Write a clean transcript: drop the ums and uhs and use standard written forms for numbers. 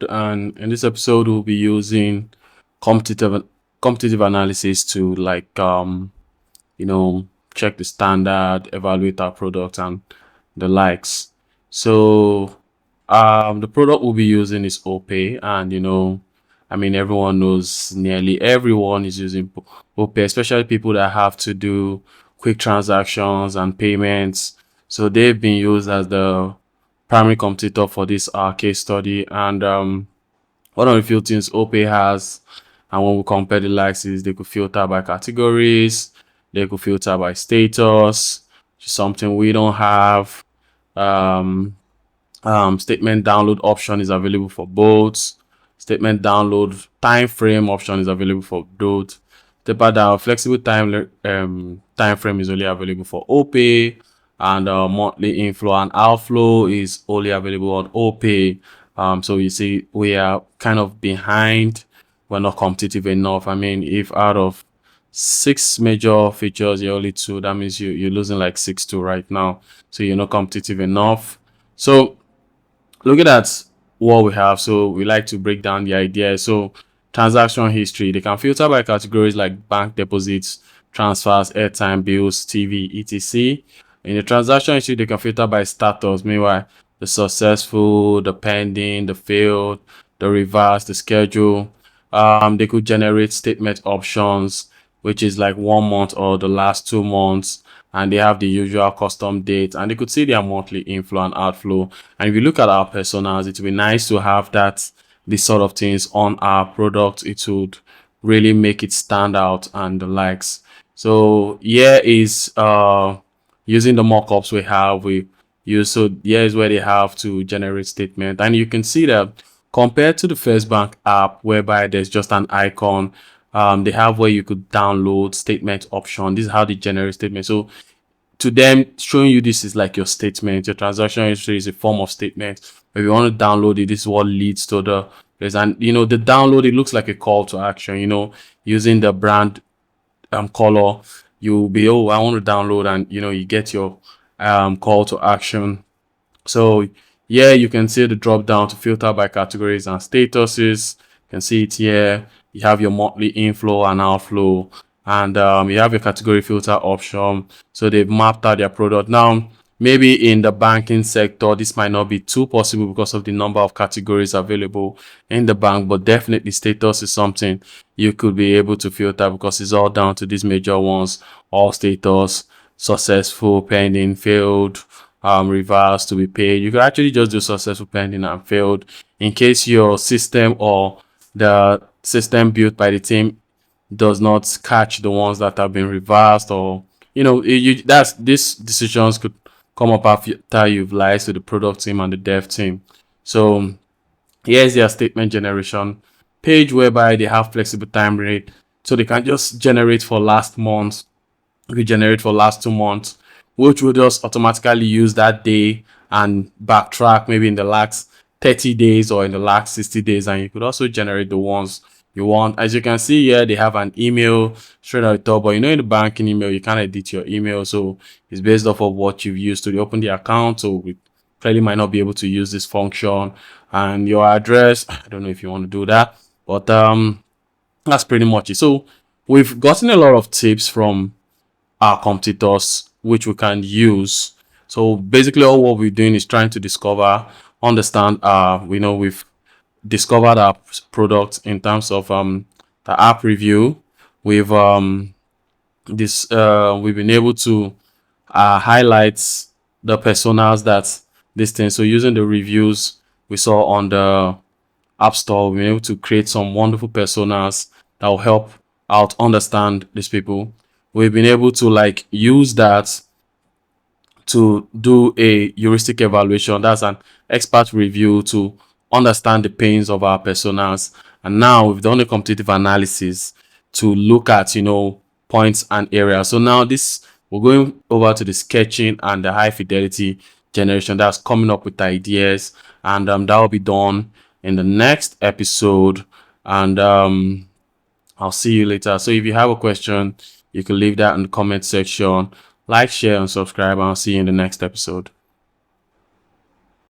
And in this episode we'll be using competitive competitive analysis to you know check the standard, evaluate our product and the likes. So the product we'll be using is OPay, and I mean, everyone knows, nearly everyone is using OPay, especially people that have to do quick transactions and payments. So they've been used as the primary competitor for this case study. And one of the few things OPay has, and when we compare the likes, is they could filter by categories, they could filter by status, which is something we don't have. Um, Statement download option is available for both. Statement download time frame option is available for both. Taper down flexible time frame is only available for OPay, and monthly inflow and outflow is only available on OPay. So you see, we are kind of behind. We're not competitive enough. I mean, if out of six major features, you're only two, that means you're losing like 6-2 right now. So you're not competitive enough. So looking at what we have, so we like to break down the idea. So transaction history, they can filter by categories like bank deposits, transfers, airtime bills, TV, etc. In the transaction history, they can filter by status. Meanwhile, the successful, the pending, the failed, the reverse, the schedule. They could generate statement options, which is like 1 month or the last 2 months, and they have the usual custom date, and they could see their monthly inflow and outflow. And if you look at our personas, it would be nice to have these sort of things on our product. It would really make it stand out and the likes. So here is using the mockups we have. We use, so here is where they have to generate statement, and you can see that compared to the FirstBank app, whereby there's just an icon, they have where you could download statement option. This is how they generate statement. So to them, showing you this is like your statement. Your transaction history is a form of statement. If you want to download it, this is what leads to the place. And the download, it looks like a call to action. Using the brand color, you'll be, oh, I want to download, and you get your call to action. So yeah, you can see the drop down to filter by categories and statuses. You can see it here. You have your monthly inflow and outflow, and you have your category filter option. So they've mapped out their product. Now, maybe in the banking sector, this might not be too possible because of the number of categories available in the bank, but definitely status is something you could be able to filter, because it's all down to these major ones: all status, successful, pending, failed, reverse, to be paid. You can actually just do successful, pending, and failed, in case your system or the system built by the team does not catch the ones that have been reversed, or that's these decisions could come up after you've liaised with the product team and the dev team. So here's their statement generation page, whereby they have flexible time rate, so they can just generate for last month. We generate for last 2 months, which will just automatically use that day and backtrack maybe in the last 30 days or in the last 60 days. And you could also generate the ones you want. As you can see here, they have an email straight at the top, but in the banking email, you can't edit your email. So it's based off of what you've used to open the account. So we clearly might not be able to use this function. And your address, I don't know if you want to do that, but that's pretty much it. So we've gotten a lot of tips from our competitors, which we can use. So basically, all what we're doing is trying to discover, understand. We've discovered our product in terms of the app review. We've been able to highlight the personas that this thing. So using the reviews we saw on the App Store, we've been able to create some wonderful personas that will help out understand these people. We've been able to use that to do a heuristic evaluation. That's an expert review to understand the pains of our personas. And now we've done a competitive analysis to look at, points and areas. So now we're going over to the sketching and the high fidelity generation. That's coming up with ideas, and that will be done in the next episode. And I'll see you later. So if you have a question, you can leave that in the comment section. Like, share, and subscribe. I'll see you in the next episode.